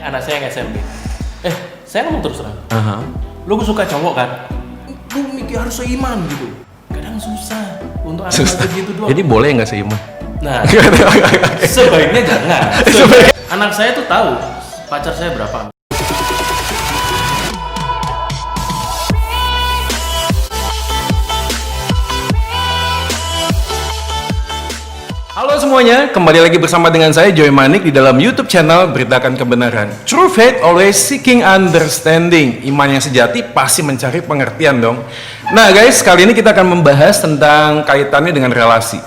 anak saya yang SMP. Saya ngomong terus terang. Lu suka cowok kan? Lu mikir harus seiman gitu. Kadang susah untuk anak gitu doang. Jadi boleh nggak seiman? Nah, sebaiknya jangan. Anak saya tuh tahu pacar saya berapa. Halo semuanya, kembali lagi bersama dengan saya Joy Manik di dalam YouTube channel Beritakan Kebenaran. True faith always seeking understanding. Iman yang sejati pasti mencari pengertian dong. Nah guys, kali ini kita akan membahas tentang kaitannya dengan relasi.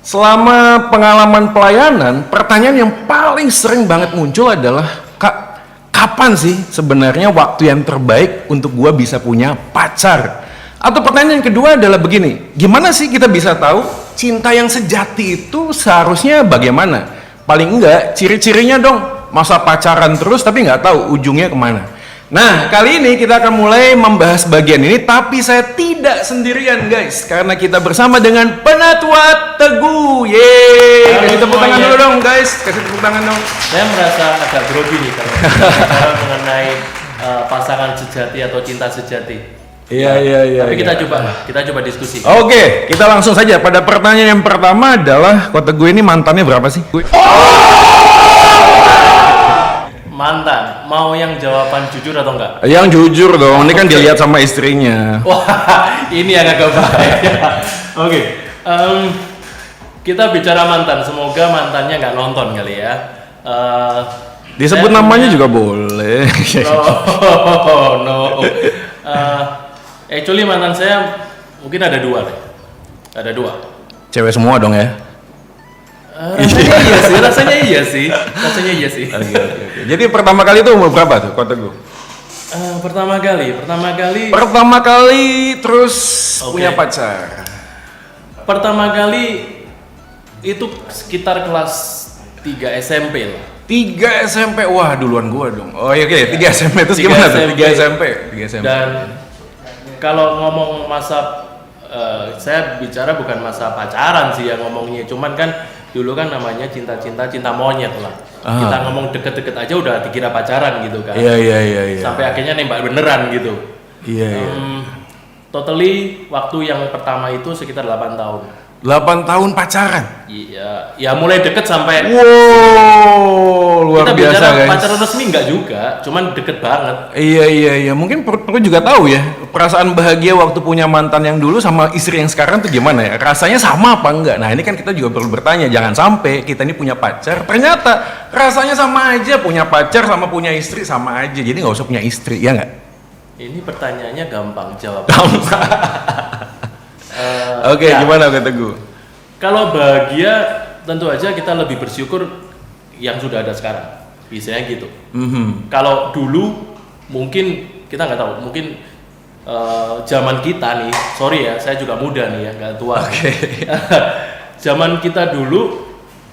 Selama pengalaman pelayanan, pertanyaan yang paling sering banget muncul adalah, Kak, kapan sih sebenarnya waktu yang terbaik untuk gua bisa punya pacar? Atau pertanyaan yang kedua adalah begini, gimana sih kita bisa tahu cinta yang sejati itu seharusnya bagaimana? Paling enggak, ciri-cirinya dong, masa pacaran terus tapi nggak tahu ujungnya kemana. Nah, kali ini kita akan mulai membahas bagian ini, tapi saya tidak sendirian guys, karena kita bersama dengan Penatua Teguh. Yeay, kasih tepuk tangan dulu dong guys, kasih tepuk tangan dong. Saya merasa agak grogi nih kalau bicara mengenai pasangan sejati atau cinta sejati. Iya. Tapi kita coba diskusi. Oke, kita langsung saja pada pertanyaan yang pertama adalah, kok Teguh ini mantannya berapa sih? Mantan, mau yang jawaban jujur atau enggak? Yang jujur dong, ini kan dilihat sama istrinya. Wah, ini yang agak bahaya. Oke, kita bicara mantan, semoga mantannya nggak nonton kali ya. Disebut namanya juga boleh. No. Actually mantan saya mungkin ada dua deh. Ada dua. Cewek semua dong ya? Rasanya iya sih. Okay. Jadi pertama kali itu umur berapa tuh, kok Teguh? Pertama kali terus punya pacar. Pertama kali itu sekitar kelas 3 SMP lah. 3 SMP, wah duluan gua dong. Oh iya, oke, 3 SMP itu gimana tuh? 3 SMP. Dan kalau ngomong masa, saya bicara bukan masa pacaran sih yang ngomongnya, cuman kan dulu kan namanya cinta monyet lah. Kita ngomong deket-deket aja udah dikira pacaran gitu kan. Iya. Sampai akhirnya nembak beneran gitu. Iya. Totally waktu yang pertama itu sekitar 8 tahun. 8 tahun pacaran? Iya, ya mulai deket sampai luar kita biasa bicara guys. pacaran resmi enggak juga, cuman deket banget. Iya. Mungkin perlu juga tahu ya, perasaan bahagia waktu punya mantan yang dulu sama istri yang sekarang tuh gimana ya? Rasanya sama apa enggak? Nah ini kan kita juga perlu bertanya, jangan sampai kita ini punya pacar, ternyata rasanya sama aja, punya pacar sama punya istri sama aja, jadi nggak usah punya istri, ya nggak? Ini pertanyaannya gampang jawab. Oke, gimana kata Teguh? Kalau bahagia, tentu aja kita lebih bersyukur yang sudah ada sekarang. Biasanya gitu. Kalau dulu mungkin kita nggak tahu, mungkin zaman kita nih, sorry ya, saya juga muda nih ya, nggak tua. Zaman kita dulu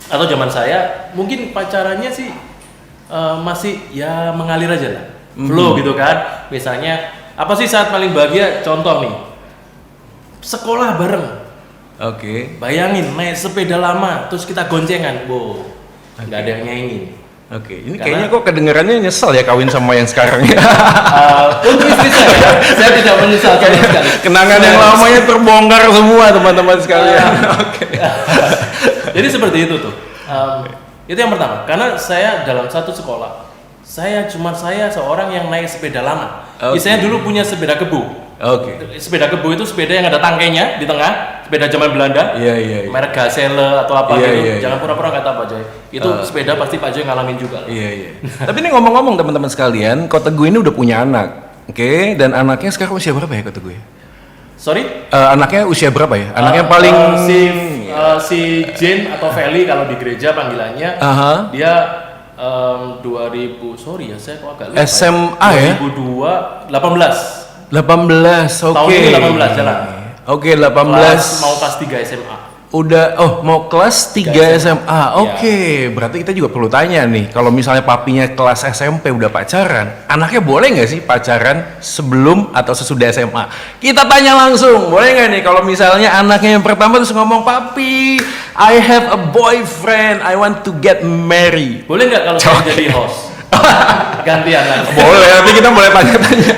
atau zaman saya, mungkin pacarannya sih masih ya mengalir aja lah, flow gitu kan. Misalnya apa sih saat paling bahagia? Contoh nih, sekolah bareng. Bayangin naik sepeda lama terus kita goncengan, nggak ada yang nyanyiin. Ini kayaknya kok kedengarannya nyesel ya kawin sama yang sekarang ya. Untuk istri saya tidak menyesal sama sekali. Kenangan yang lamanya terbongkar semua teman-teman sekalian. Jadi seperti itu tuh. Itu yang pertama. Karena saya dalam satu sekolah, saya seorang yang naik sepeda lama. Saya dulu punya sepeda kebu. Sepeda kebu itu sepeda yang ada tangkainya di tengah, sepeda zaman Belanda. Iya. Merek Gazelle atau apa gitu. Iya. Jangan pura-pura nggak tahu Pak Joy. Itu sepeda pasti Pak Joy ngalamin juga. Iya. Tapi ini ngomong-ngomong teman-teman sekalian, kok Teguh ini udah punya anak. Dan anaknya sekarang usia berapa ya kok Teguh ya? Sorry? Anaknya usia berapa ya? Anaknya paling si Jane atau Feli kalau di gereja panggilannya. Dia 2000, sorry ya saya kok agak lupa. SMA ya? 18. Tahun ini 18 jalan. 18. Mau kelas 3 SMA. Udah, mau kelas 3 SMA. Berarti kita juga perlu tanya nih, kalau misalnya papinya kelas SMP udah pacaran, anaknya boleh nggak sih pacaran sebelum atau sesudah SMA? Kita tanya langsung, boleh nggak nih kalau misalnya anaknya yang pertama terus ngomong, papi, I have a boyfriend, I want to get married. Boleh nggak kalau saya jadi host? Gantian langsung. Boleh, nanti kita boleh tanya-tanya.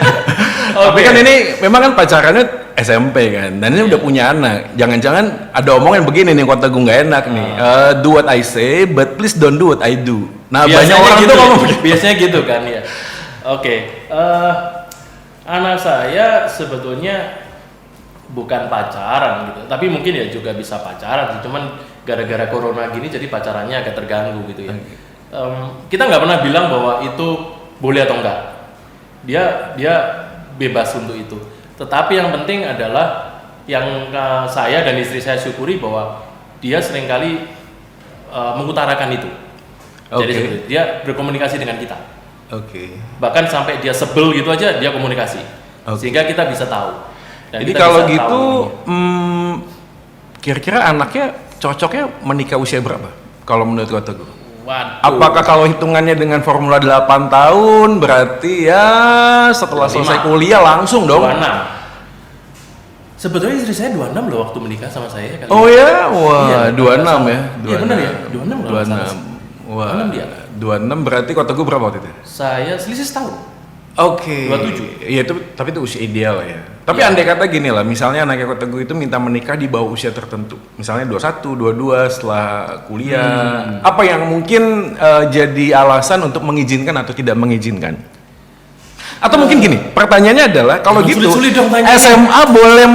Tapi Oke. kan ini memang kan pacarannya SMP kan, dan ini udah punya anak. Jangan-jangan ada omongan begini nih, kota gue nggak enak nih. Do what I say, but please don't do what I do. Nah, banyak orang gitu tuh ngomong ya. begitu. Biasanya gitu kan ya. Oke. Anak saya sebetulnya bukan pacaran gitu, tapi mungkin ya juga bisa pacaran sih. Cuman gara-gara corona gini jadi pacarannya agak terganggu gitu ya. Kita nggak pernah bilang bahwa itu boleh atau enggak. Dia bebas untuk itu. Tetapi yang penting adalah yang saya dan istri saya syukuri bahwa dia seringkali mengutarakan itu. Jadi seperti itu. Dia berkomunikasi dengan kita. Bahkan sampai dia sebel gitu aja dia komunikasi. Sehingga kita bisa tahu. Dan Jadi kita kalau bisa gitu, tahu kira-kira anaknya cocoknya menikah usia berapa? Kalau menurut kota gue? waduh. Apakah kalau hitungannya dengan formula 8 tahun berarti ya setelah selesai kuliah langsung dong? 26. Sebetulnya istri saya 26 loh waktu menikah sama saya kali. Oh ya, wah, Iya, 26 ya. Iya benar ya, 26 kalau nggak salah. 26. Wah, 26 dia. 26 berarti kota gue berapa waktu itu? Saya selisih setahun. 27. Iya itu, tapi itu usia ideal ya. Tapi Iya. andai kata gini lah, misalnya anaknya kota gue itu minta menikah di bawah usia tertentu. Misalnya 21, 22 setelah kuliah. Apa yang mungkin jadi alasan untuk mengizinkan atau tidak mengizinkan? Atau mungkin gini, pertanyaannya adalah kalau Jangan gitu sulit-sulit dong tanyanya. SMA boleh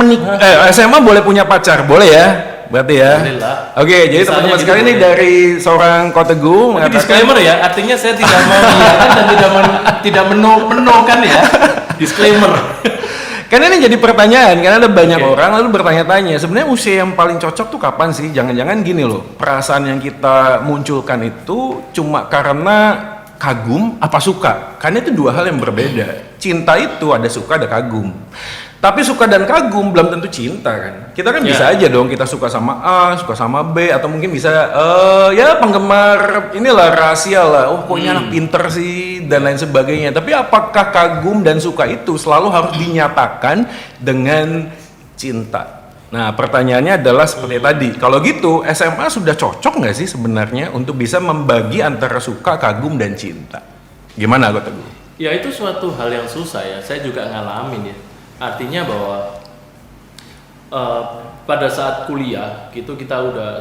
SMA boleh punya pacar, boleh ya? Berarti ya. Boleh lah. Oke, jadi Misalnya teman-teman gitu sekalian ini boleh. dari seorang kota gue Tapi mengatakan disclaimer ya, artinya saya tidak mau mengiyakan dan tidak menokan ya. Disclaimer. Karena ini jadi pertanyaan, karena ada banyak orang lalu bertanya-tanya, sebenarnya usia yang paling cocok tuh kapan sih? Jangan-jangan gini loh, perasaan yang kita munculkan itu cuma karena kagum apa suka? Karena itu dua hal yang berbeda. Cinta itu ada suka, ada kagum. Tapi suka dan kagum belum tentu cinta kan. Kita kan bisa aja dong kita suka sama A, suka sama B, atau mungkin bisa ya penggemar inilah rahasia lah. Oh kok ini anak pinter sih dan lain sebagainya. Tapi apakah kagum dan suka itu selalu harus dinyatakan dengan cinta? Nah pertanyaannya adalah seperti tadi. Kalau gitu SMA sudah cocok nggak sih sebenarnya untuk bisa membagi antara suka, kagum dan cinta? Gimana kata gue? Ya itu suatu hal yang susah ya. Saya juga ngalamin ya. Artinya bahwa pada saat kuliah gitu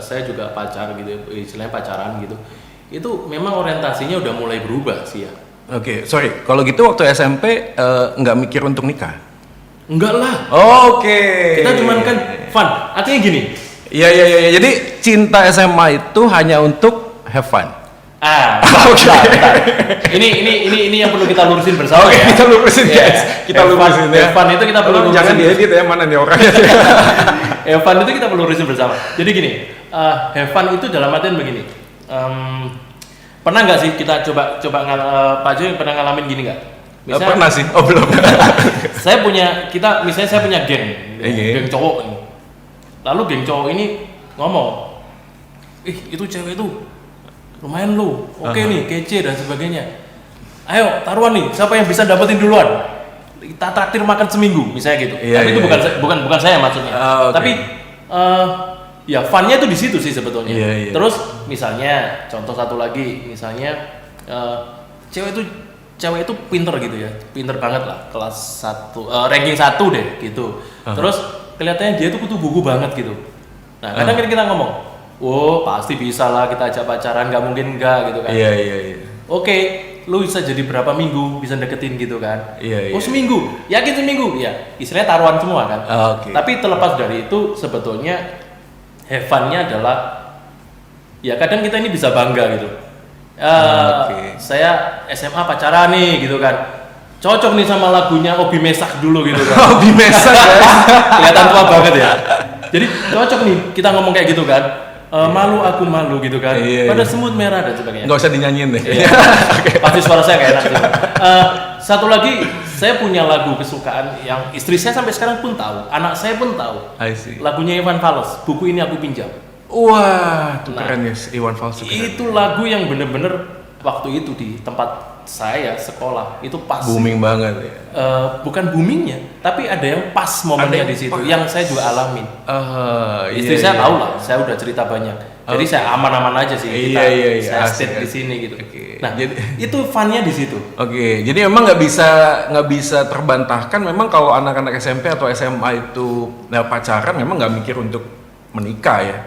saya juga pacar gitu, istilahnya pacaran gitu. Itu memang orientasinya udah mulai berubah sih ya. Oke, sorry. Kalau gitu waktu SMP nggak mikir untuk nikah? Enggak lah. Oke. Kita cuman kan fun. Artinya gini. Iya. Jadi cinta SMA itu hanya untuk have fun. Bentar. Ini yang perlu kita lurusin bersama Oke, ya. kita lurusin Iya. guys. Kita lurusin ya. Evan itu kita perlu Tolong lurusin. jangan diedit ya, mana nih orangnya. Evan itu kita perlu lurusin bersama. Jadi gini, Evan itu dalam artian begini. Pernah nggak sih kita coba Pak Joy pernah ngalamin gini nggak? Pernah sih. Oh belum. Misalnya saya punya geng, Iya. geng cowok ini. Lalu geng cowok ini ngomong, itu cewek itu lumayan lu, oke nih, kece dan sebagainya. Ayo taruhan nih, siapa yang bisa dapetin duluan? Kita traktir makan seminggu, misalnya gitu. Iya, Tapi itu iya. bukan saya maksudnya. Oke. Tapi ya funnya tuh di situ sih sebetulnya. Iya. Terus misalnya contoh satu lagi, misalnya cewek itu pinter gitu ya, pinter banget lah, kelas 1, ranking 1 deh gitu. Terus kelihatannya dia tuh kutu buku banget gitu. Nah kadang kan kita ngomong, oh pasti bisa lah kita ajak pacaran, nggak mungkin enggak gitu kan. Iya. Oke, lu bisa jadi berapa minggu bisa deketin gitu kan? Iya. Oh seminggu, yakin seminggu? Ya, istilahnya taruhan semua kan. Oke. Tapi terlepas dari itu sebetulnya have fun-nya adalah ya kadang kita ini bisa bangga gitu. Saya SMA pacaran nih gitu kan. Cocok nih sama lagunya Obi Mesak dulu gitu kan. Hobi mesak ya. Kelihatan tua banget ya. Jadi cocok nih kita ngomong kayak gitu kan. Malu aku malu gitu kan. Iya. Pada semut merah dan sebagainya. Nggak usah dinyanyiin deh. Iya. Pasti suara saya gak enak sih. Satu lagi, saya punya lagu kesukaan yang istri saya sampai sekarang pun tahu, anak saya pun tahu. I see. Lagunya Iwan Fals, buku ini aku pinjam. Wah, itu Nah, keren ya, Iwan Fals itu keren. Itu lagu yang bener-bener waktu itu di tempat saya sekolah itu pas. Booming banget ya. Bukan boomingnya, tapi ada yang pas momennya Ada yang di situ, pas. yang saya juga alamin. Iya, Istri saya tahu lah, saya udah cerita banyak. Jadi saya aman-aman aja sih. Iya, Saya asik, stay di asik. sini gitu. Oke. Nah, itu funnya di situ. Oke, jadi memang nggak bisa terbantahkan. Memang kalau anak-anak SMP atau SMA itu pacaran, memang nggak mikir untuk menikah ya.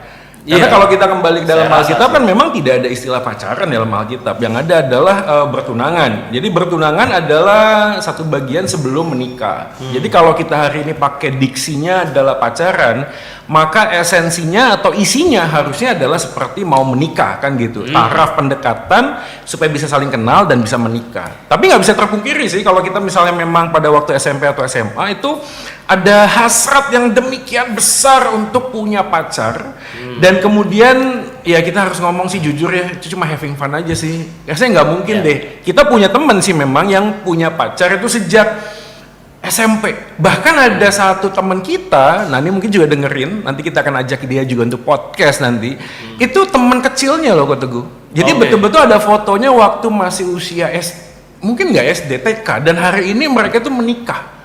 Karena Iya. kalau kita kembali ke dalam Saya rasa Alkitab sih. kan memang tidak ada istilah pacaran dalam Alkitab. Yang ada adalah bertunangan. Jadi bertunangan adalah satu bagian sebelum menikah. Jadi kalau kita hari ini pakai diksinya adalah pacaran, maka esensinya atau isinya harusnya adalah seperti mau menikah kan gitu. Taraf pendekatan supaya bisa saling kenal dan bisa menikah. Tapi nggak bisa terpungkiri sih kalau kita misalnya memang pada waktu SMP atau SMA itu ada hasrat yang demikian besar untuk punya pacar. Dan kemudian ya kita harus ngomong sih jujur ya, itu cuma having fun aja sih. Ya saya nggak mungkin deh. Kita punya temen sih memang yang punya pacar itu sejak SMP. Bahkan ada satu teman kita, nah ini mungkin juga dengerin, nanti kita akan ajak dia juga untuk podcast nanti. Itu teman kecilnya loh Kak Teguh. Jadi Oke. betul-betul ada fotonya waktu masih usia mungkin nggak SD, TK, dan hari ini mereka tuh menikah.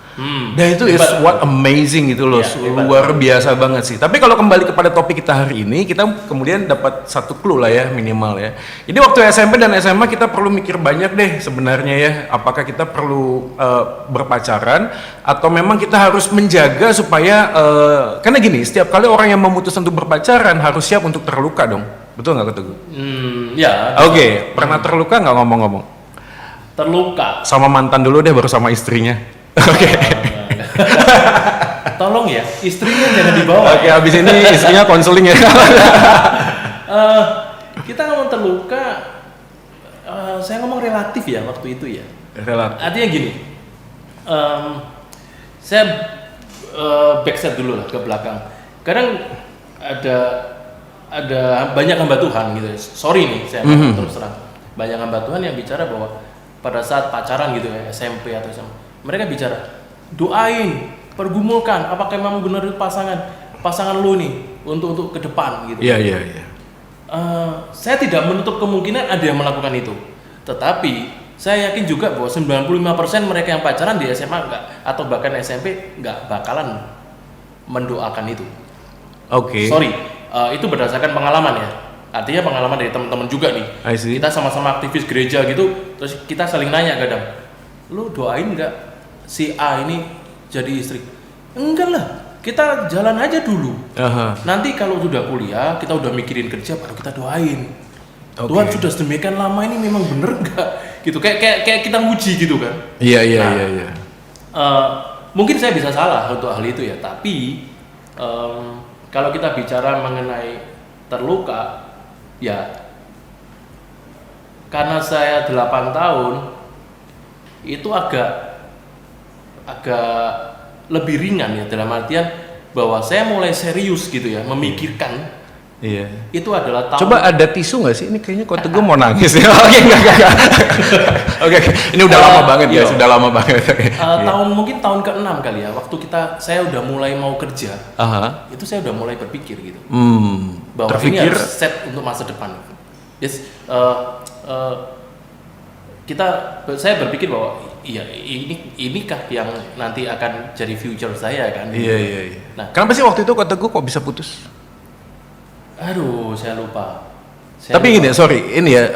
Dan itu is Hebat. what amazing gitu loh, Iya, hebat. luar biasa banget sih. Tapi kalau kembali kepada topik kita hari ini, kita kemudian dapat satu clue lah ya minimal ya. Jadi waktu SMP dan SMA kita perlu mikir banyak deh sebenarnya ya, apakah kita perlu berpacaran atau memang kita harus menjaga supaya karena gini, setiap kali orang yang memutuskan untuk berpacaran harus siap untuk terluka dong, betul nggak Kak Teguh? Ya. Oke, pernah terluka nggak ngomong-ngomong? Terluka. Sama mantan dulu deh, baru sama istrinya. Oke. Tolong ya, istrinya jangan dibawa. Oke, habis ini istrinya konseling ya. Kita ngomong terluka, saya ngomong relatif ya waktu itu ya. Relatif. Artinya gini, saya backstep dulu lah ke belakang. Kadang ada banyak hamba Tuhan gitu. Sorry nih, saya terus terang. Banyak hamba Tuhan yang bicara bahwa pada saat pacaran gitu ya, SMP atau SMA, mereka bicara doain, pergumulkan, apakah memang benar itu pasangan lu nih untuk ke depan gitu. Iya. Saya tidak menutup kemungkinan ada yang melakukan itu, tetapi saya yakin juga bahwa 95% mereka yang pacaran di SMA enggak, atau bahkan SMP enggak bakalan mendoakan itu. Oke. Sorry, itu berdasarkan pengalaman ya. Artinya pengalaman dari teman-teman juga nih. I see. Kita sama-sama aktivis gereja gitu, terus kita saling nanya kadang, lu doain nggak si A ini jadi istri? Enggak lah, kita jalan aja dulu. Aha. Nanti kalau sudah kuliah, kita udah mikirin kerja, baru kita doain. Oke. Tuhan sudah sedemikian lama ini memang bener nggak? Gitu, kayak kita nguji gitu kan. Iya. Mungkin saya bisa salah untuk hal itu ya, tapi kalau kita bicara mengenai terluka, ya karena saya 8 tahun itu agak lebih ringan ya, dalam artian bahwa saya mulai serius gitu ya, memikirkan Iya. itu adalah tahun. Coba ada tisu nggak sih? Ini kayaknya kok Teguh mau nangis ya. Oke, enggak. Oke. Ini udah lama banget ya, iya. sudah lama banget. Mungkin tahun ke-6 kali ya, waktu saya udah mulai mau kerja, Aha. itu saya udah mulai berpikir gitu. Bahwa ini Terpikir harus set untuk masa depan. Yes, saya berpikir bahwa iya inikah yang nanti akan jadi future saya kan? Iya. Nah, Kenapa sih waktu itu kok Teguh kok bisa putus? aduh, saya lupa. Tapi gini, sorry, ini ya,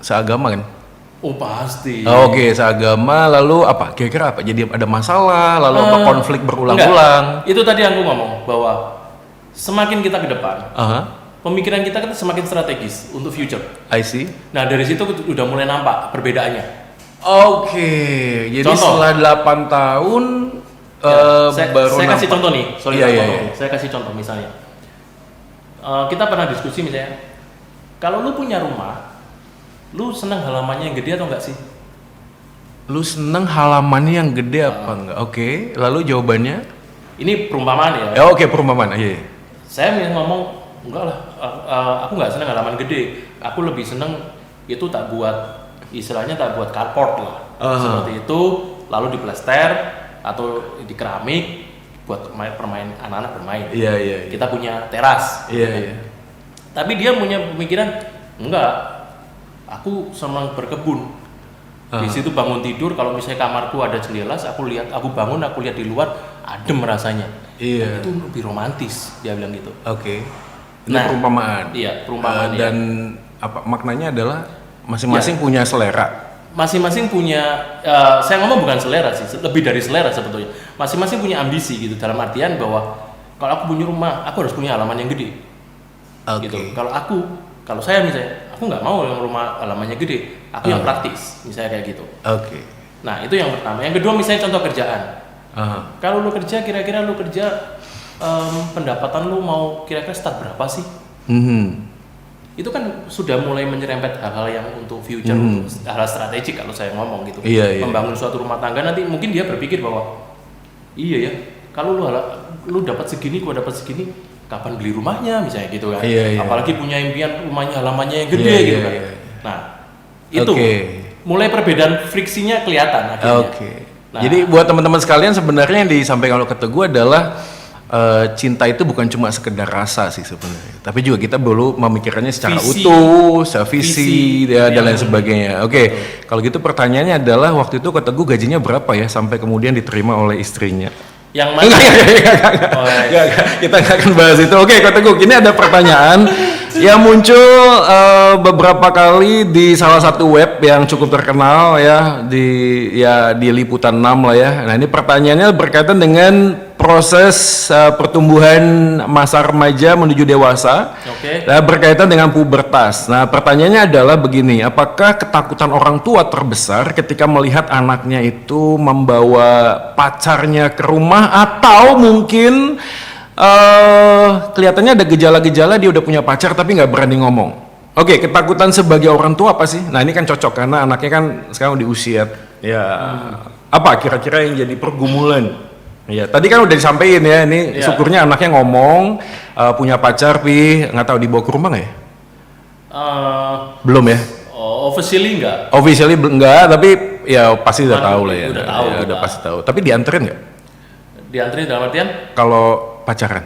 seagama kan? Oh pasti. Oke, seagama, lalu apa? Kira-kira apa? Jadi ada masalah, lalu apa konflik berulang-ulang? Enggak. Itu tadi aku ngomong bahwa semakin kita ke depan, Aha, pemikiran kita kan semakin strategis untuk future. I see. Nah dari situ udah mulai nampak perbedaannya. Oke, jadi Contoh. setelah 8 tahun saya baru kasih nampak. contoh nih, sorry Iya, saya iya, potong. iya. Saya kasih contoh misalnya, kita pernah diskusi misalnya, kalau lu punya rumah, lu seneng halamannya yang gede atau enggak sih? Lu seneng halamannya yang gede apa enggak? Oke, lalu jawabannya? Ini perumpamaan ya. Ya oke, perumpamaan. Iya. Saya ngomong enggak lah, aku nggak seneng halaman gede. Aku lebih seneng itu tak buat, istilahnya tak buat carport lah, seperti itu, lalu diplester atau di keramik buat permain anak-anak bermain. Iya. Kita punya teras. Iya. Tapi dia punya pemikiran enggak. Aku senang berkebun. Di situ bangun tidur, kalau misalnya kamarku ada jendela, aku bangun, aku lihat di luar, adem rasanya. Iya. Itu lebih romantis, dia bilang gitu. Oke. Ini perumpamaan. Iya, perumpamaan. Dan apa maknanya adalah masing-masing punya selera. Masing-masing punya, saya ngomong bukan selera sih, lebih dari selera sebetulnya. Masing-masing punya ambisi gitu, dalam artian bahwa kalau aku punya rumah, aku harus punya halaman yang gede. Gitu. Kalau saya misalnya, aku nggak mau yang rumah halamannya gede, aku yang praktis, misalnya kayak gitu. Oke. Nah itu yang pertama. Yang kedua misalnya contoh kerjaan. Kalau lu kerja, kira-kira lu kerja pendapatan lu mau kira-kira start berapa sih? Itu kan sudah mulai menyerempet hal-hal yang untuk future, untuk hal strategik kalau saya ngomong gitu. Iya. Membangun suatu rumah tangga nanti mungkin dia berpikir bahwa iya ya, kalau lu dapat segini, gua dapat segini, kapan beli rumahnya misalnya gitu kan. Iya. Apalagi punya impian rumahnya halamannya yang gede gitu kan. Nah, itu mulai perbedaan friksinya kelihatan akhirnya. Nah, jadi buat teman-teman sekalian sebenarnya yang disampaikan oleh Kota Gue adalah cinta itu bukan cuma sekedar rasa sih sebenarnya, tapi juga kita perlu memikirkannya secara utuh, secara visi dan lain sebagainya. Oke. Kalau gitu pertanyaannya adalah waktu itu Kota Gue gajinya berapa ya sampai kemudian diterima oleh istrinya? Yang mana? Kita nggak akan bahas itu. Oke, Kota Gue, ini ada pertanyaan yang muncul beberapa kali di salah satu web yang cukup terkenal ya di Liputan 6 lah ya. Nah, ini pertanyaannya berkaitan dengan proses pertumbuhan masa remaja menuju dewasa. Nah, berkaitan dengan pubertas. Nah, pertanyaannya adalah begini, apakah ketakutan orang tua terbesar ketika melihat anaknya itu membawa pacarnya ke rumah, atau mungkin kelihatannya ada gejala-gejala dia udah punya pacar tapi nggak berani ngomong? Oke, ketakutan sebagai orang tua apa sih? Nah, ini kan cocok karena anaknya kan sekarang di usia apa kira-kira yang jadi pergumulan? Ya, tadi kan udah disampaikan ya, ini syukurnya anaknya ngomong, punya pacar, nggak tahu dibawa ke rumah nggak ya? Belum ya? Officially enggak. Officially enggak, tapi ya pasti udah tahu lah ya. Udah tahu. Ya, udah pasti tahu. Tapi dianterin nggak? Dianterin dalam artian? Kalau pacaran?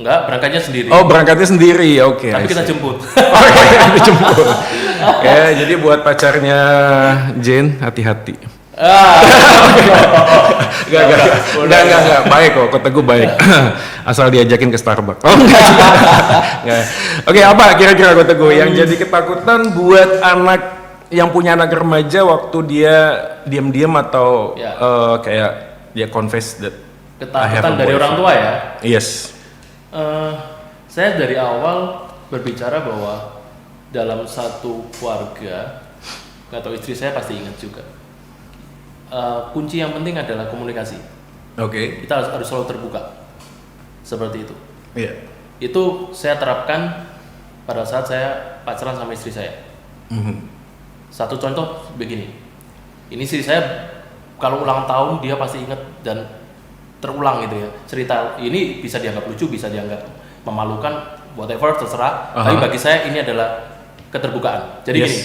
Enggak, berangkatnya sendiri. Oh, berangkatnya sendiri, oke. Tapi kita jemput. Dijemput. Ya, jadi buat pacarnya Jane, hati-hati. Enggak, baik kok, Kota Gue baik. Asal diajakin ke Starbucks. Oh, enggak. Oke, apa kira-kira Kota Gue yang jadi ketakutan buat anak yang punya anak remaja waktu dia diam-diam atau kayak dia confess that ketakutan dari orang tua ya? Yes. Saya dari awal berbicara bahwa dalam satu keluarga, atau istri saya pasti ingat juga, kunci yang penting adalah komunikasi. Oke. Kita harus selalu terbuka. Seperti itu. Iya. Itu saya terapkan pada saat saya pacaran sama istri saya. Satu contoh begini. Ini istri saya kalau ulang tahun dia pasti ingat dan terulang gitu ya. Cerita ini bisa dianggap lucu, bisa dianggap memalukan, whatever terserah. Tapi bagi saya ini adalah keterbukaan. Jadi gini.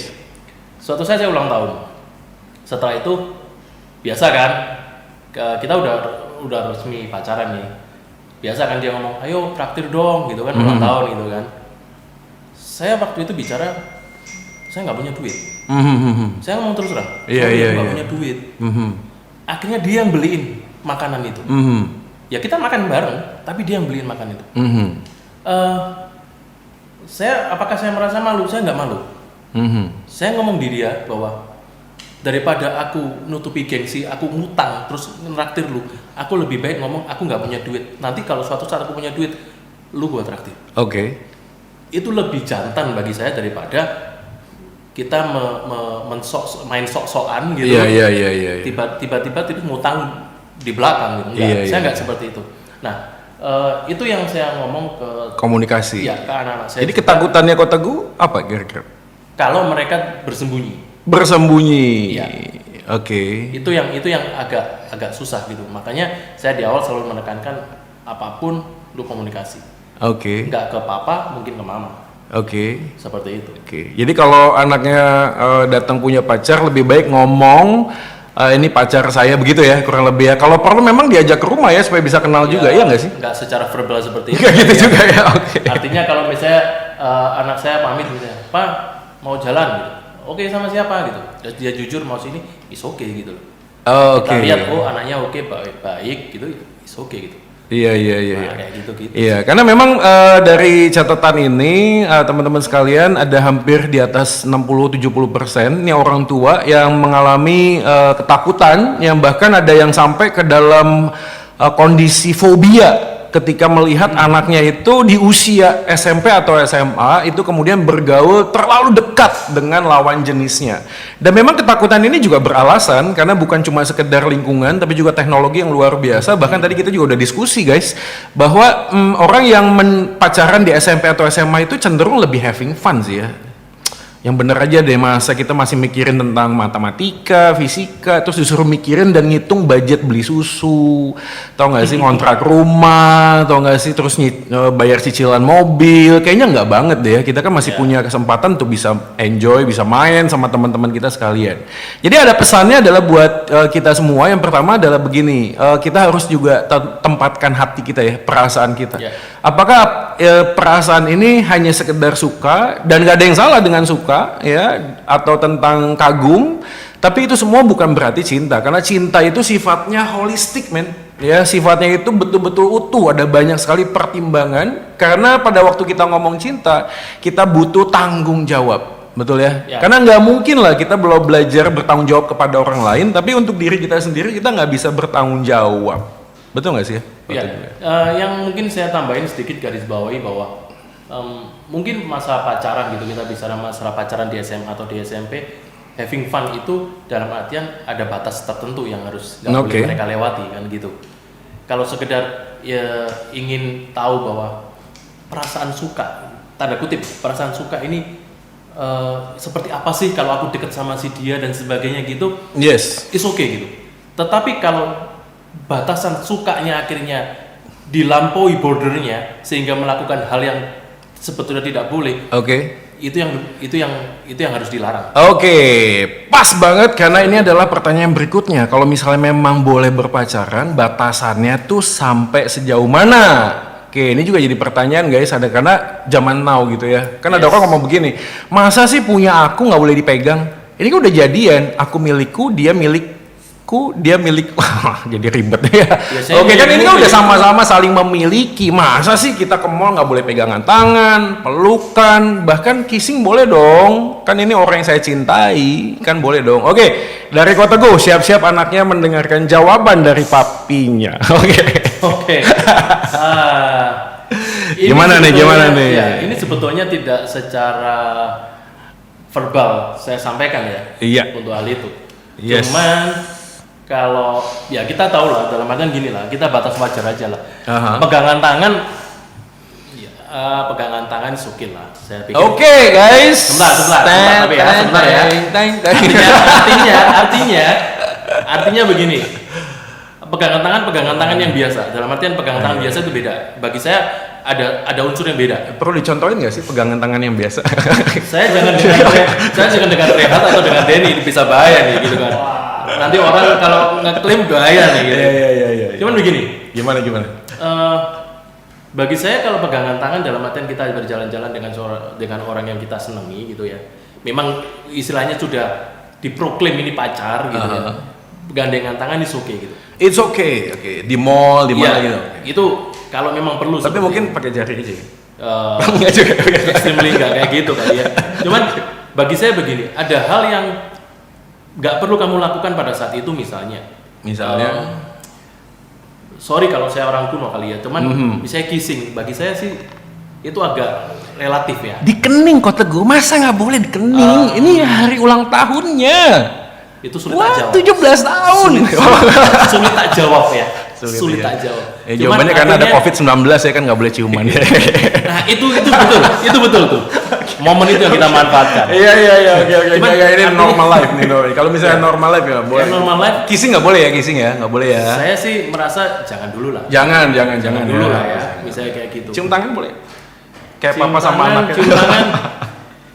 Suatu saat saya ulang tahun. Setelah itu biasa kan, kita udah resmi pacaran nih. Biasa kan dia ngomong, ayo traktir dong gitu kan, ulang tahun gitu kan. Saya waktu itu bicara, saya nggak punya duit. Saya ngomong terus terang, saya nggak punya duit. Akhirnya dia yang beliin makanan itu. Ya kita makan bareng, tapi dia yang beliin makan itu. Apakah saya merasa malu? Saya nggak malu. Saya ngomong di dia bahwa daripada aku nutupi gengsi, aku ngutang terus nraktir lu, aku lebih baik ngomong aku nggak punya duit. Nanti kalau suatu saat aku punya duit, lu gua traktir. Oke. Itu lebih jantan bagi saya daripada kita main sok-sokan gitu. Iya. Tiba-tiba ngutang di belakang gitu. Saya nggak seperti itu. Nah, itu yang saya ngomong ke komunikasi. Iya, ke anak-anak saya. Jadi ketakutannya Kota Gue apa kira-kira? Kalau mereka bersembunyi. Iya. Oke. Itu yang agak susah gitu. Makanya saya di awal selalu menekankan apapun lu komunikasi. Oke. Nggak ke papa, mungkin ke mama. Oke. Seperti itu. Oke. Jadi kalau anaknya datang punya pacar, lebih baik ngomong ini pacar saya begitu ya, kurang lebih ya. Kalau perlu memang diajak ke rumah ya supaya bisa kenal juga, ya nggak sih? Nggak secara verbal seperti itu. Nggak gitu juga ya. Oke. Artinya kalau misalnya anak saya pamit misalnya, Pak mau jalan gitu. oke sama siapa gitu. Terus dia jujur mau sini, is oke gitu loh. Oke. Kita lihat anaknya oke, baik gitu, is oke gitu. Iya. Nah, kayak gitu. Iya, karena memang dari catatan ini teman-teman sekalian ada hampir di atas 60-70% ini orang tua yang mengalami ketakutan, yang bahkan ada yang sampai ke dalam kondisi fobia ketika melihat anaknya itu di usia SMP atau SMA itu kemudian bergaul terlalu dekat dengan lawan jenisnya. Dan memang ketakutan ini juga beralasan karena bukan cuma sekedar lingkungan tapi juga teknologi yang luar biasa. Bahkan tadi kita juga udah diskusi guys bahwa orang yang pacaran di SMP atau SMA itu cenderung lebih having fun sih ya. Yang bener aja deh, masa kita masih mikirin tentang matematika, fisika, terus disuruh mikirin dan ngitung budget beli susu, tau gak sih ngontrak rumah, tau gak sih terus bayar cicilan mobil, kayaknya nggak banget deh ya. Kita kan masih punya kesempatan untuk bisa enjoy, bisa main sama teman-teman kita sekalian. Jadi ada pesannya adalah buat kita semua, yang pertama adalah begini, kita harus juga tempatkan hati kita ya, perasaan kita. Apakah perasaan ini hanya sekedar suka, dan gak ada yang salah dengan suka ya, atau tentang kagum, tapi itu semua bukan berarti cinta, karena cinta itu sifatnya holistik men ya, sifatnya itu betul-betul utuh, ada banyak sekali pertimbangan, karena pada waktu kita ngomong cinta kita butuh tanggung jawab, betul ya? Karena nggak mungkin lah kita belum belajar bertanggung jawab kepada orang lain, tapi untuk diri kita sendiri kita nggak bisa bertanggung jawab, betul nggak sih ya? Yang mungkin saya tambahin sedikit garis bawahi bahwa mungkin masa pacaran gitu, kita bicara masalah pacaran di SMA atau di SMP, having fun itu dalam artian ada batas tertentu yang harus nggak boleh mereka lewati kan gitu. Kalau sekedar ya ingin tahu bahwa perasaan suka, tanda kutip perasaan suka ini seperti apa sih kalau aku deket sama si dia dan sebagainya gitu, it's okay gitu. Tetapi kalau batasan sukanya akhirnya dilampaui bordernya sehingga melakukan hal yang sebetulnya tidak boleh. Itu yang harus dilarang. Pas banget karena ini adalah pertanyaan berikutnya. Kalau misalnya memang boleh berpacaran, batasannya tuh sampai sejauh mana? Ini juga jadi pertanyaan guys, ada karena zaman now gitu ya. Kan ada orang ngomong begini, masa sih punya aku nggak boleh dipegang? Ini kan udah jadian, aku milikku, dia milik. Dia milik, jadi ribet ya. Kan ini kan udah sama-sama saling memiliki. Masa sih kita ke mall nggak boleh pegangan tangan, pelukan, bahkan kissing boleh dong? Kan ini orang yang saya cintai, kan boleh dong. Dari Kota Go, siap-siap anaknya mendengarkan jawaban dari papinya. Gimana nih? Ya, ini sebetulnya tidak secara verbal saya sampaikan ya. Untuk hal itu. Cuman kalau ya kita tahu lah, dalam artian gini lah, kita batas wajar aja lah. Pegangan tangan sukil lah, saya pikir. Guys. Sebentar ya. Artinya begini. Pegangan tangan yang biasa. Dalam artian pegangan tangan biasa itu beda. Bagi saya ada unsur yang beda. Perlu dicontohin nggak sih pegangan tangan yang biasa? Saya jangan dengan Rehat atau dengan Denny, bisa bahaya nih gitu kan. Nanti orang kalau ngeklaim bahaya nih gitu. Iya. Cuman begini. Gimana? Bagi saya kalau pegangan tangan dalam artian kita berjalan-jalan dengan orang yang kita senangi gitu ya. Memang istilahnya sudah diproklaim ini pacar gitu ya. Gandengan tangan is okay gitu. It's okay. Di mall, di mana gitu. Itu kalau memang perlu. Tapi mungkin pakai jari aja. Enggak juga. Extremely enggak kayak gitu kali ya. Cuman bagi saya begini, ada hal yang nggak perlu kamu lakukan pada saat itu, misalnya sorry kalau saya orang kuno kali ya, cuman misalnya kissing, bagi saya sih itu agak relatif ya. Di kening Kota Go, masa nggak boleh di kening? Ini hari ulang tahunnya. Itu sulit tak jawab. 17 tahun. Sulit tak jawab ya. Sulit tak jawab. Jawabannya karena ada COVID-19 ya kan nggak boleh ciuman. Nah itu betul tuh. Momen itu yang kita manfaatkan. Iya. Oke. Ini normal life nih. Kalau misalnya normal life ya boleh. Normal life. Kissing nggak boleh ya, nggak boleh ya. Saya sih merasa jangan dulu lah. Jangan dulu lah ya. Misalnya kayak gitu. Cium tangan boleh. Kayak papa sama anak. Cium tangan.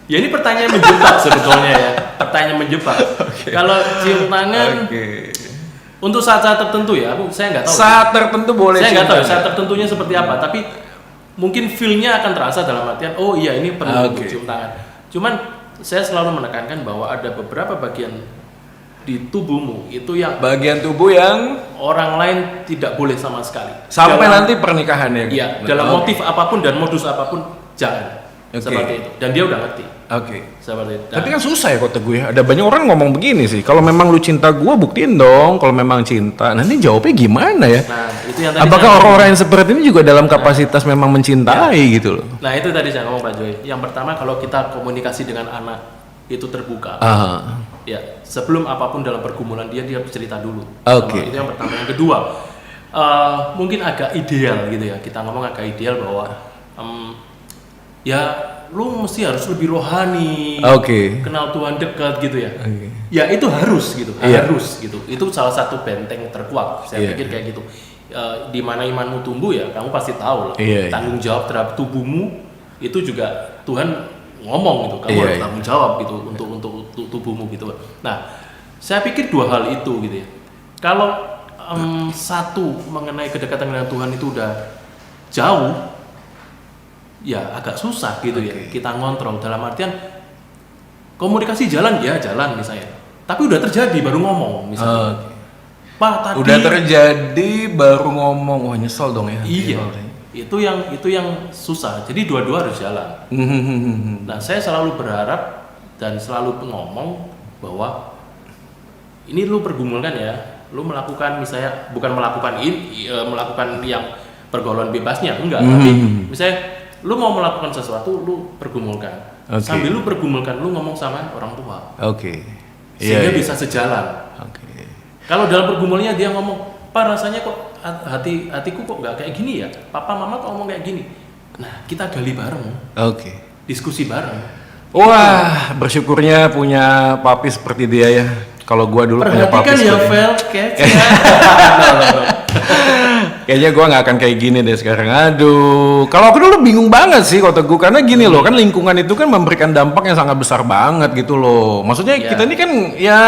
Ya ini pertanyaan menjebak sebetulnya ya. Pertanyaan menjebak. Kalau cium tangan. Untuk saat-saat tertentu ya, saya nggak tahu. Saat tertentu boleh. Saya nggak tahu saat tertentunya seperti apa, tapi mungkin feel-nya akan terasa dalam artian, oh iya ini perlu cium tangan. Cuman saya selalu menekankan bahwa ada beberapa bagian di tubuhmu itu yang Bagian tubuh yang orang lain tidak boleh sama sekali. sampai Dalam- nanti pernikahannya. Iya, dalam motif apapun dan modus apapun jangan. Oke. Seperti itu. Dan dia udah ngerti. Oke. Seperti itu. Tapi kan susah ya kata gue. Ada banyak orang ngomong begini sih. Kalau memang lu cinta gue, buktiin dong. Kalau memang cinta, nanti jawabnya gimana ya? Nah, itu yang tadi Apakah saya- orang-orang yang seperti ini juga dalam kapasitas memang mencintai gitu loh? Nah, itu tadi saya ngomong Pak Joy. Yang pertama kalau kita komunikasi dengan anak itu terbuka. Ah, Ya, sebelum apapun dalam pergumulan dia harus cerita dulu. Oke. Itu yang pertama. Yang kedua, mungkin agak ideal gitu ya. Kita ngomong agak ideal bahwa ya lu mesti harus lebih rohani. Oke. Kenal Tuhan dekat gitu ya. Oke. Ya itu harus gitu, Iya. harus gitu. Itu salah satu benteng terkuat. Saya Iya. pikir kayak gitu. Di mana imanmu tumbuh ya, kamu pasti tahu lah. Iya, iya. Tanggung jawab terhadap tubuhmu itu juga Tuhan ngomong gitu. Kamu Iya, harus iya. tanggung jawab gitu untuk tubuhmu gitu. Nah, saya pikir dua hal itu gitu ya. Kalau satu mengenai kedekatan dengan Tuhan itu udah jauh, ya agak susah gitu ya. Kita ngontrol dalam artian komunikasi jalan misalnya. Tapi udah terjadi baru ngomong misalnya. Pak tadi Udah terjadi baru ngomong, wah nyesel dong ya. Iya. Itu yang susah. Jadi dua-dua harus jalan. Nah, saya selalu berharap dan selalu ngomong bahwa ini lu pergumulkan ya. Lu melakukan misalnya bukan melakukan melakukan yang pergaulan bebasnya enggak, tapi misalnya lu mau melakukan sesuatu lu pergumulkan. Oke. Sambil lu pergumulkan lu ngomong sama orang tua. Oke. Sehingga Iya, bisa sejalan. Oke. Kalau dalam pergumulannya dia ngomong, "Pak, rasanya kok hatiku kok nggak kayak gini ya? Papa mama kok ngomong kayak gini." Nah, kita gali bareng, Oke. diskusi bareng. Wah, bersyukurnya punya papi seperti dia ya. Kalau gua dulu punya papi Perhatikan ya, seperti Vel, kece. Kayaknya gua nggak akan kayak gini deh sekarang. Aduh, kalau aku dulu bingung banget sih kata gua karena gini loh, kan lingkungan itu kan memberikan dampak yang sangat besar banget gitu loh. Maksudnya Iya. kita ini kan ya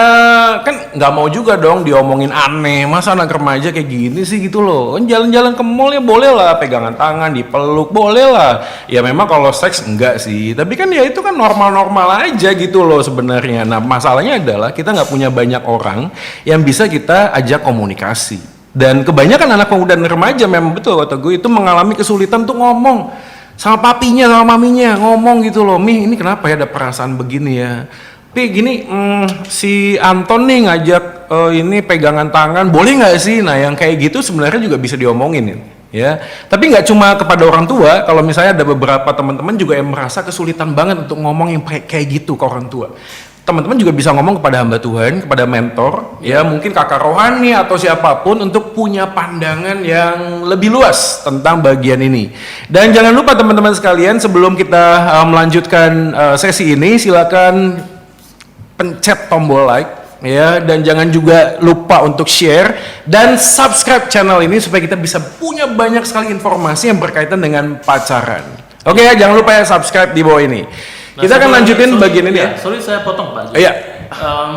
kan nggak mau juga dong diomongin aneh. Masa anak remaja kayak gini sih gitu loh. Kan jalan-jalan ke mall ya boleh lah, pegangan tangan, dipeluk boleh lah. Ya memang kalau seks enggak sih. Tapi kan ya itu kan normal-normal aja gitu loh sebenarnya. Nah masalahnya adalah kita nggak punya banyak orang yang bisa kita ajak komunikasi. Dan kebanyakan anak pemuda dan remaja memang betul kata gue itu mengalami kesulitan tuh ngomong sama papinya sama maminya, ngomong gitu loh, "Mi ini kenapa ya ada perasaan begini ya? Pi gini si Anton nih ngajak ini pegangan tangan boleh nggak sih?" Nah yang kayak gitu sebenarnya juga bisa diomongin ya. Tapi nggak cuma kepada orang tua, kalau misalnya ada beberapa teman-teman juga yang merasa kesulitan banget untuk ngomong yang kayak gitu ke orang tua. Teman-teman juga bisa ngomong kepada hamba Tuhan, kepada mentor, ya mungkin kakak rohani atau siapapun untuk punya pandangan yang lebih luas tentang bagian ini. Dan jangan lupa teman-teman sekalian sebelum kita melanjutkan sesi ini, silakan pencet tombol like ya, dan jangan juga lupa untuk share dan subscribe channel ini supaya kita bisa punya banyak sekali informasi yang berkaitan dengan pacaran. Oke ya, jangan lupa ya subscribe di bawah ini. Nah, Kita akan lanjutin bagian ini ya. Sorry saya potong Pak. Iya. Em,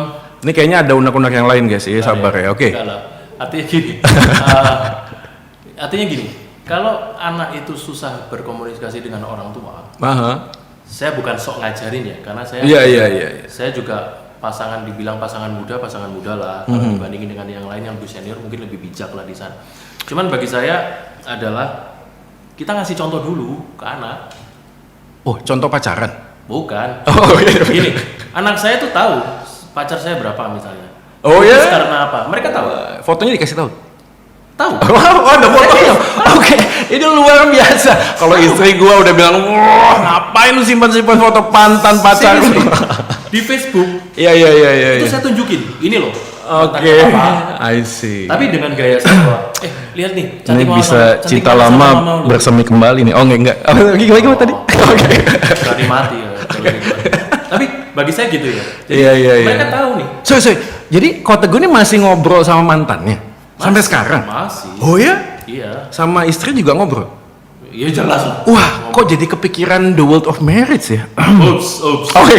Ini kayaknya ada unek-unek yang lain guys, ya sabar ya. Oke. enggak lah. Artinya gini. Artinya gini. Kalau anak itu susah berkomunikasi dengan orang tua, Aha. saya bukan sok ngajarin ya, karena saya Iya. saya juga dibilang pasangan muda lah. Kalau dibandingin dengan yang lain yang lebih senior mungkin lebih bijak lah di sana. Cuman bagi saya adalah kita ngasih contoh dulu ke anak. Oh, contoh pacaran. Bukan. Oh iya. Gini, anak saya tuh tahu pacar saya berapa misalnya. Oh ya? Terus karena apa? Mereka tahu. Fotonya dikasih tahu. Tahu. Wow, ada fotonya. Oke, ini luar biasa. Kalau istri gua udah bilang, "Wah, ngapain lu simpan-simpan foto pantan pacar lu?" Di Facebook Iya. itu saya tunjukin. Ini loh. Oke, mantannya apa. I see. Tapi dengan gaya saya bahwa, lihat nih, Ini cantik bisa cantik cinta banget sama lama mama lu. bersemi kembali nih. Oh enggak. Lagi tadi. Oke. Berani mati ya. kalau gitu. Tapi bagi saya gitu ya. Jadi Iya. mereka tahu nih. So, jadi kota gue ini masih ngobrol sama mantannya sampai sekarang. Masih. Oh ya? Iya. Sama istri juga ngobrol. Iya jelas lah. Wah, kok jadi kepikiran the world of marriage ya? Ups. Oke,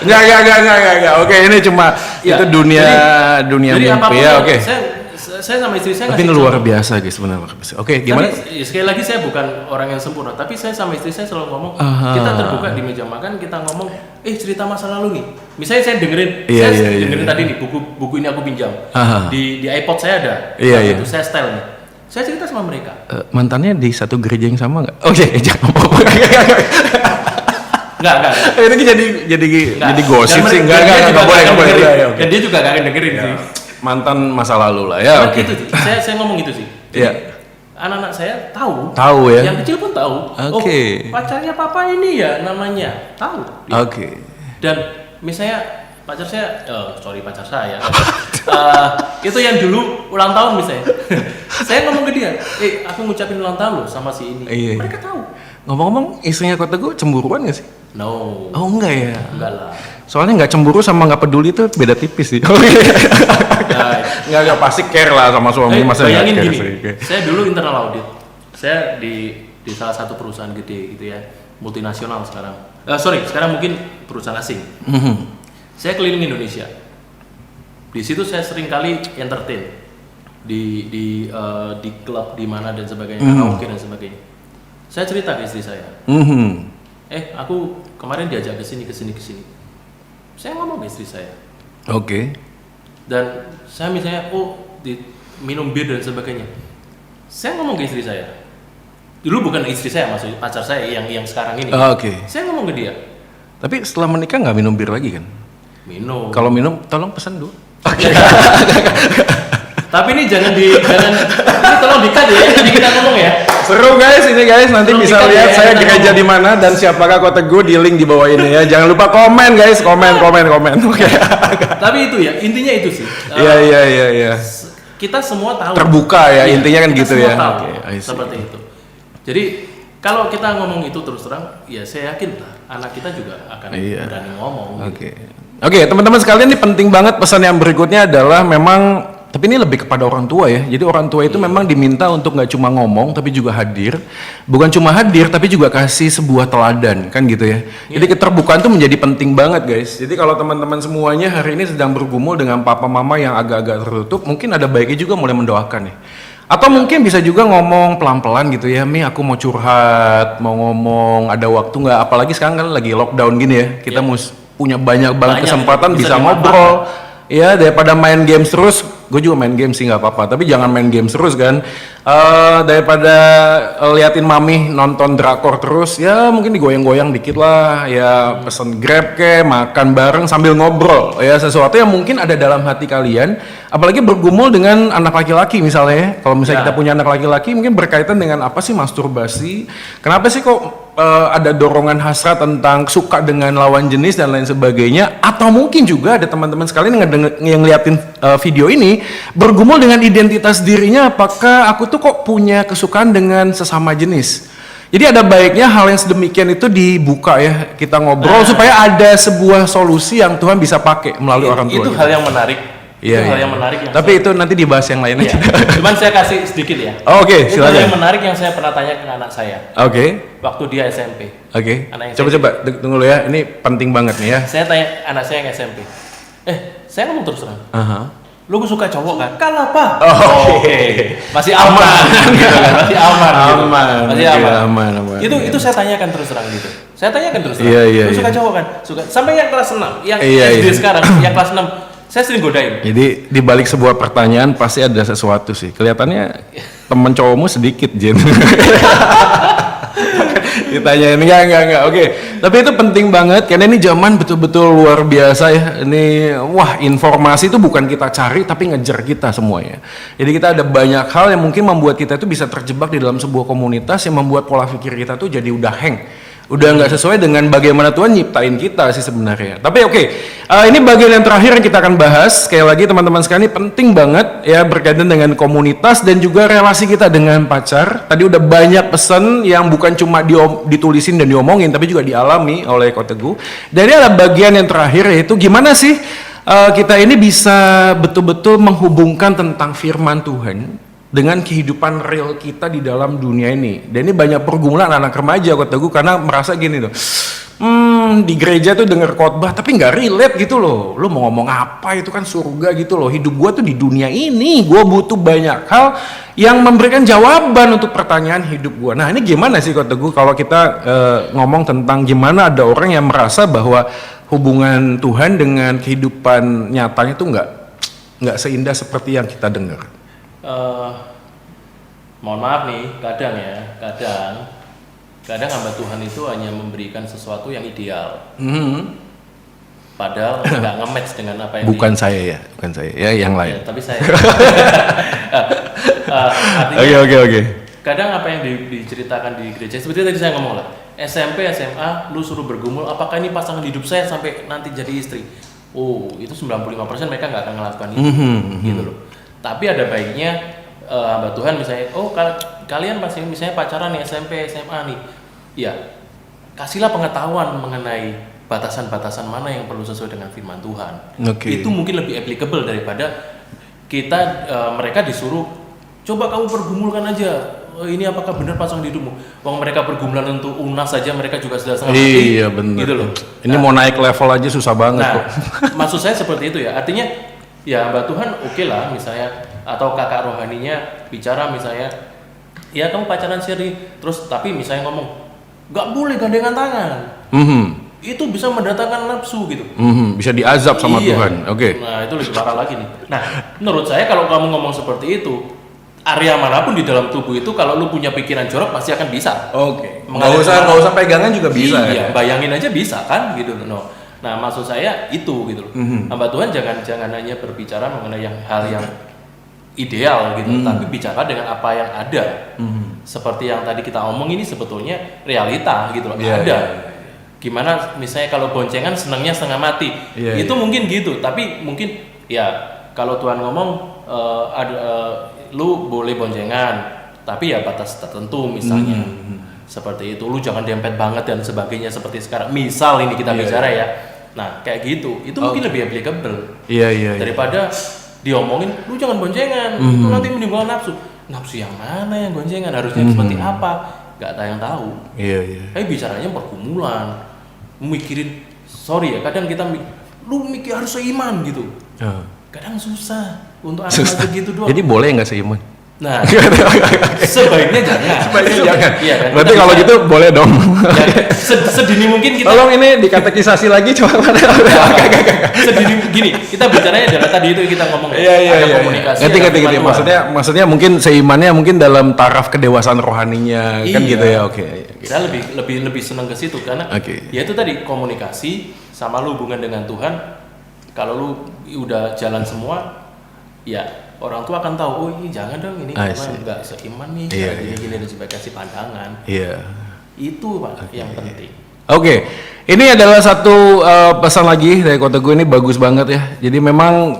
Enggak. Oke, ini cuma Ya, itu dunia jadi mimpi apapun ya. yang- Oke. saya saya sama istri saya Tapi ini ngasih luar contoh. biasa guys, benar luar biasa. Oke, gimana? Tapi sekali lagi saya bukan orang yang sempurna, tapi saya sama istri saya selalu ngomong, kita terbuka di meja makan, kita ngomong, cerita masa lalu nih. Misalnya saya dengerin, dengerin tadi nih buku ini aku pinjam. Di iPod saya ada. Itu saya style nih. Saya cerita sama mereka. Mantannya di satu gereja yang sama nggak? Oke, jangan ngomong. Enggak. Ini jadi gosip sih. Enggak boleh. Dan dia juga gak akan dengerin sih. Mantan masa lalu lah ya. Oke. Saya ngomong gitu sih. Iya. Anak-anak saya tahu ya. Yang kecil pun tahu. Oke. Pacarnya papa ini ya namanya. Tahu. Oke. Dan misalnya pacar saya, pacar saya. Itu yang dulu ulang tahun misalnya. Saya ngomong ke dia, aku ngucapin ulang tahun loh sama si ini. Iya. Mereka tahu. Ngomong-ngomong, istrinya Kota Teguh cemburuan nggak sih? No. Oh enggak ya. Enggak lah. Soalnya nggak cemburu sama nggak peduli itu beda tipis sih. Nggak pasti care lah sama suami. Masa bayangin nggak care gini, sih? saya dulu internal audit. Saya di salah satu perusahaan gede gitu ya, multinasional sekarang. Sekarang mungkin perusahaan asing. Saya keliling Indonesia. Di situ saya sering kali entertain di klub di mana dan sebagainya, karaoke dan sebagainya. Saya cerita ke istri saya. Aku kemarin diajak ke sini. Saya ngomong ke istri saya. Oke. Dan saya misalnya minum bir dan sebagainya. Saya ngomong ke istri saya. Dulu bukan istri saya, maksudnya pacar saya yang sekarang ini. Oke. Saya ngomong ke dia. Tapi setelah menikah nggak minum bir lagi kan? Minum. Kalau minum, tolong pesan dulu. Tapi ini ini tolong di-cut ya, jadi kita ngomong ya. Seru guys, ini guys nanti Tolong bisa di-cut lihat ya, saya kita gereja ngomong. di mana dan siapakah Kota Teguh di link di bawah ini ya. Jangan lupa komen guys, komen. Oke. Tapi itu ya, intinya itu sih. Iya. Kita semua tahu. Terbuka ya, intinya kan kita gitu semua ya. Tahu, Oke, I see. seperti itu. Jadi kalau kita ngomong itu terus terang, ya saya yakin lah anak kita juga akan berani ngomong. Oke, teman-teman sekalian ini penting banget pesan yang berikutnya adalah memang, tapi ini lebih kepada orang tua ya. Jadi orang tua itu memang diminta untuk nggak cuma ngomong tapi juga hadir. Bukan cuma hadir tapi juga kasih sebuah teladan kan gitu ya. Jadi keterbukaan itu menjadi penting banget guys. Jadi kalau teman-teman semuanya hari ini sedang bergumul dengan papa mama yang agak-agak tertutup, mungkin ada baiknya juga mulai mendoakan ya. Atau mungkin bisa juga ngomong pelan-pelan gitu ya, Mi aku mau curhat, mau ngomong, ada waktu nggak? Apalagi sekarang kan lagi lockdown gini ya, kita punya banyak banget kesempatan bisa ngobrol. Ya daripada main games terus, gue juga main games sih nggak apa-apa, tapi jangan main games terus kan. Daripada liatin mami nonton drakor terus, ya mungkin digoyang-goyang dikit lah, ya pesen grab ke, makan bareng sambil ngobrol, ya sesuatu yang mungkin ada dalam hati kalian. Apalagi bergumul dengan anak laki-laki misalnya, kalau misalnya kita punya anak laki-laki mungkin berkaitan dengan apa sih masturbasi, kenapa sih kok ada dorongan hasrat tentang suka dengan lawan jenis dan lain sebagainya, atau mungkin juga ada teman-teman sekalian yang ngeliatin video ini bergumul dengan identitas dirinya, apakah aku tuh kok punya kesukaan dengan sesama jenis. Jadi ada baiknya hal yang sedemikian itu dibuka ya, kita ngobrol supaya ada sebuah solusi yang Tuhan bisa pakai melalui orang tua. Itu hal yang menarik. Hal yang menarik yang tapi itu nanti dibahas yang lain aja. Cuman saya kasih sedikit ya. Oke, itu silakan. yang menarik yang saya pernah tanya ke anak saya. Waktu dia SMP. Coba tunggu dulu ya, ini penting banget nih ya. Saya tanya anak saya yang SMP. Saya ngomong terus terang. Lu suka cowok kan? Kenapa? Masih aman. Gitu kan? Masih aman. Itu saya tanyakan terus terang gitu. Lu suka cowok kan? Suka. Sampai yang kelas 6, yang SD sekarang, yang kelas 6. Saya sering godain. Jadi di balik sebuah pertanyaan pasti ada sesuatu sih. Kelihatannya temen cowokmu sedikit, Jen. Ditanyain enggak. Oke. Tapi itu penting banget karena ini zaman betul-betul luar biasa ya. Ini informasi itu bukan kita cari tapi ngejar kita semuanya. Jadi kita ada banyak hal yang mungkin membuat kita itu bisa terjebak di dalam sebuah komunitas yang membuat pola pikir kita tuh jadi udah hang. Udah nggak sesuai dengan bagaimana Tuhan nyiptain kita sih sebenarnya. Tapi ini bagian yang terakhir yang kita akan bahas. Sekali lagi teman-teman sekalian, penting banget ya berkaitan dengan komunitas dan juga relasi kita dengan pacar. Tadi udah banyak pesan yang bukan cuma ditulisin dan diomongin, tapi juga dialami oleh Kota Teguh. Dan ini ada bagian yang terakhir, yaitu gimana sih kita ini bisa betul-betul menghubungkan tentang firman Tuhan dengan kehidupan real kita di dalam dunia ini. Dan ini banyak pergumulan anak remaja Kota Teguh karena merasa gini tuh, di gereja tuh denger khotbah tapi nggak relate gitu loh. Lu mau ngomong apa, itu kan surga gitu loh. Hidup gua tuh di dunia ini, gua butuh banyak hal yang memberikan jawaban untuk pertanyaan hidup gua. Nah, ini gimana sih Kak Teguh kalau kita ngomong tentang gimana ada orang yang merasa bahwa hubungan Tuhan dengan kehidupan nyatanya tuh nggak seindah seperti yang kita dengar. Mohon maaf nih, kadang hamba Tuhan itu hanya memberikan sesuatu yang ideal. Padahal nggak nge-match dengan apa yang bukan saya ya, yang lain. Ya, tapi saya. Artinya, Oke. Kadang apa yang diceritakan di gereja, seperti tadi saya ngomong lah, SMP, SMA, lu suruh bergumul, apakah ini pasangan hidup saya sampai nanti jadi istri? Oh, itu 95% mereka nggak akan melakukan itu, gitu loh. Tapi ada baiknya hamba Tuhan misalnya, kalian masih misalnya pacaran nih SMP, SMA nih, ya kasihlah pengetahuan mengenai batasan-batasan mana yang perlu sesuai dengan firman Tuhan. Itu mungkin lebih applicable daripada kita mereka disuruh coba kamu pergumulkan aja. Ini apakah benar pasangan hidupmu? Wong mereka pergumulan untuk UNAS saja mereka juga sudah setengah mati. Iya benar. Gitu loh. Ini mau naik level aja susah banget kok. Maksud saya seperti itu ya. Artinya ya hamba Tuhan oke lah misalnya, atau kakak rohaninya bicara misalnya, ya kamu pacaran seri terus tapi misalnya ngomong nggak boleh gandengan tangan. Itu bisa mendatangkan nafsu gitu. Bisa diazab sama Tuhan. Oke. Nah itu lebih parah lagi nih. Nah menurut saya kalau kamu ngomong seperti itu, area manapun di dalam tubuh itu kalau lu punya pikiran jorok pasti akan bisa. Nggak usah pegangan juga bisa. Iya, bayangin aja bisa kan gitu loh. Nah maksud saya itu gitu loh. Hamba Tuhan jangan hanya berbicara mengenai hal yang ideal gitu, tapi bicara dengan apa yang ada. Seperti yang tadi kita omong ini sebetulnya realita gitu loh. Ada. Gimana misalnya kalau boncengan senangnya setengah mati. Itu mungkin gitu, tapi mungkin ya kalau Tuhan ngomong lu boleh boncengan, tapi ya batas tertentu misalnya. Seperti itu, lu jangan dempet banget dan sebagainya seperti sekarang. Misal ini kita bicara ya. Nah, kayak gitu. Itu mungkin lebih applicable. Daripada diomongin lu jangan boncengan, itu nanti menimbulkan nafsu. Nafsu yang mana yang boncengan? Harusnya seperti apa? Gak ada yang tahu. Tapi bicaranya pergumulan. Mikirin, sorry ya, kadang kita lu mikir harus seiman gitu. Kadang susah untuk anak segitu doang. Jadi boleh nggak seiman? Nah, sebaiknya jangan. Iya kan? Berarti kalau gitu boleh dong. Ya, sedini mungkin kita. Tolong ini dikatekisasi lagi coba. Sedini gini, kita bicaranya adalah tadi itu kita ngomong ada komunikasi. Ngerti. Maksudnya mungkin seimannya mungkin dalam taraf kedewasaan rohaninya kan gitu ya. Kita lebih senang ke situ karena ya itu tadi komunikasi sama lu hubungan dengan Tuhan. Kalau lu udah jalan semua, ya orang tua akan tahu, oh ini jangan dong ini karena nggak seiman nih, gini dan sebagai kasih pandangan. Itu Pak yang penting. Ini adalah satu pesan lagi dari Kota Gue, ini bagus banget ya. Jadi memang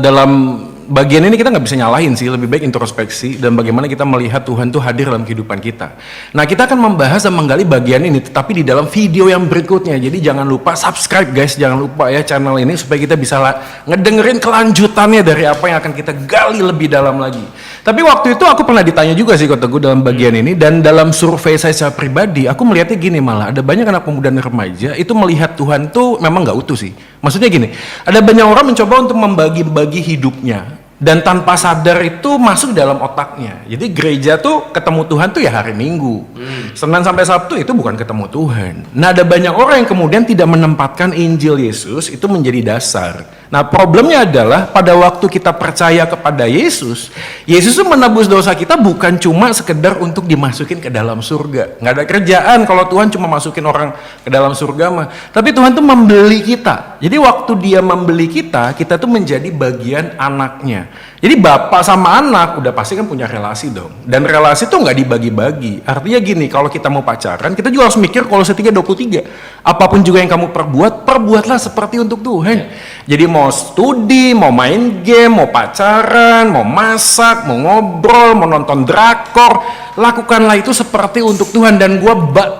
dalam bagian ini kita nggak bisa nyalahin sih, lebih baik introspeksi dan bagaimana kita melihat Tuhan tuh hadir dalam kehidupan kita. Nah kita akan membahas dan menggali bagian ini, tetapi di dalam video yang berikutnya. Jadi jangan lupa subscribe guys, jangan lupa ya channel ini supaya kita bisa ngedengerin kelanjutannya dari apa yang akan kita gali lebih dalam lagi. Tapi waktu itu aku pernah ditanya juga sih Kota Gue dalam bagian ini, dan dalam survei saya secara pribadi, aku melihatnya gini, malah ada banyak anak pemuda dan remaja itu melihat Tuhan tuh memang nggak utuh sih. Maksudnya gini, ada banyak orang mencoba untuk membagi-bagi hidupnya dan tanpa sadar itu masuk dalam otaknya. Jadi gereja tuh ketemu Tuhan tuh ya hari Minggu. Senin sampai Sabtu itu bukan ketemu Tuhan. Nah ada banyak orang yang kemudian tidak menempatkan Injil Yesus itu menjadi dasar. Nah problemnya adalah pada waktu kita percaya kepada Yesus, Yesus tuh menebus dosa kita bukan cuma sekedar untuk dimasukin ke dalam surga. Nggak ada kerjaan kalau Tuhan cuma masukin orang ke dalam surga mah. Tapi Tuhan tuh membeli kita. Jadi waktu dia membeli kita tuh menjadi bagian anaknya. Jadi bapak sama anak udah pasti kan punya relasi dong. Dan relasi tuh nggak dibagi-bagi. Artinya gini, kalau kita mau pacaran, kita juga harus mikir kalau Kolose 3:23. Apapun juga yang kamu perbuatlah seperti untuk Tuhan. Jadi mau studi, mau main game, mau pacaran, mau masak, mau ngobrol, mau nonton drakor, lakukanlah itu seperti untuk Tuhan. Dan gue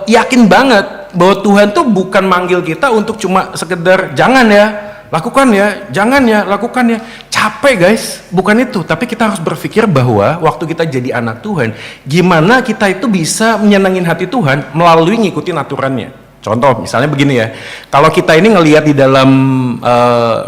yakin banget bahwa Tuhan tuh bukan manggil kita untuk cuma sekedar jangan ya, lakukan ya, jangan ya, lakukan ya. Capek guys, bukan itu. Tapi kita harus berpikir bahwa waktu kita jadi anak Tuhan, gimana kita itu bisa menyenangin hati Tuhan melalui ngikutin aturannya. Contoh misalnya begini ya, kalau kita ini ngelihat di dalam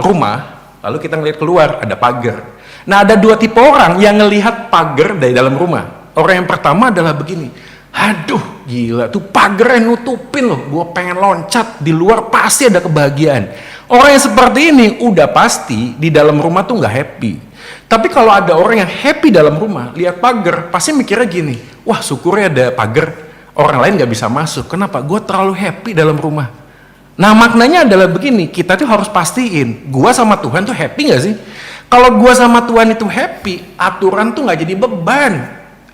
rumah, lalu kita ngelihat keluar ada pagar. Nah ada dua tipe orang yang ngelihat pagar dari dalam rumah. Orang yang pertama adalah begini, aduh gila tuh pagar yang nutupin loh, gue pengen loncat di luar pasti ada kebahagiaan. Orang yang seperti ini udah pasti di dalam rumah tuh nggak happy. Tapi kalau ada orang yang happy dalam rumah, lihat pagar, pasti mikirnya gini, wah syukurnya ada pagar, orang lain nggak bisa masuk. Kenapa? Gue terlalu happy dalam rumah. Nah maknanya adalah begini, kita tuh harus pastiin, gue sama Tuhan tuh happy nggak sih? Kalau gue sama Tuhan itu happy, aturan tuh nggak jadi beban.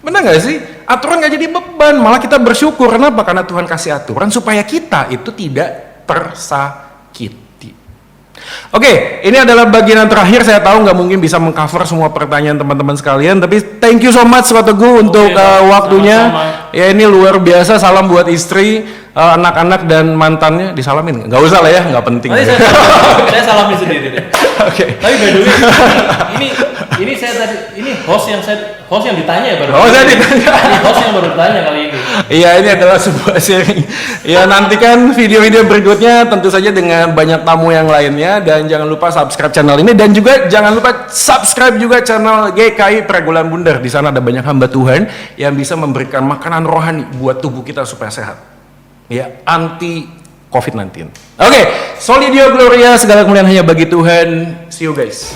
Benar nggak sih? Aturan nggak jadi beban, malah kita bersyukur. Kenapa? Karena Tuhan kasih aturan supaya kita itu tidak tersakiti. Oke, ini adalah bagian yang terakhir. Saya tahu nggak mungkin bisa mengcover semua pertanyaan teman-teman sekalian, tapi thank you so much Pak Teguh untuk waktunya. Sama-sama. Ya ini luar biasa. Salam buat istri, anak-anak dan mantannya. Disalamin? Nggak usah lah ya, nggak penting. Saya salamin sendiri deh. Oke. Tapi by the way, ini saya tadi host yang ditanya ya baru. Oh, saya ditanya. Ini host yang baru ditanya kali ini. Iya, ini adalah sebuah sharing. Ya, nantikan video-video berikutnya tentu saja dengan banyak tamu yang lainnya, dan jangan lupa subscribe channel ini, dan juga jangan lupa subscribe juga channel GKI Pergaulan Bundar. Di sana ada banyak hamba Tuhan yang bisa memberikan makanan rohani buat tubuh kita supaya sehat. Ya, anti COVID-19. Oke, Soli Deo Gloria, segala kemuliaan hanya bagi Tuhan. See you guys.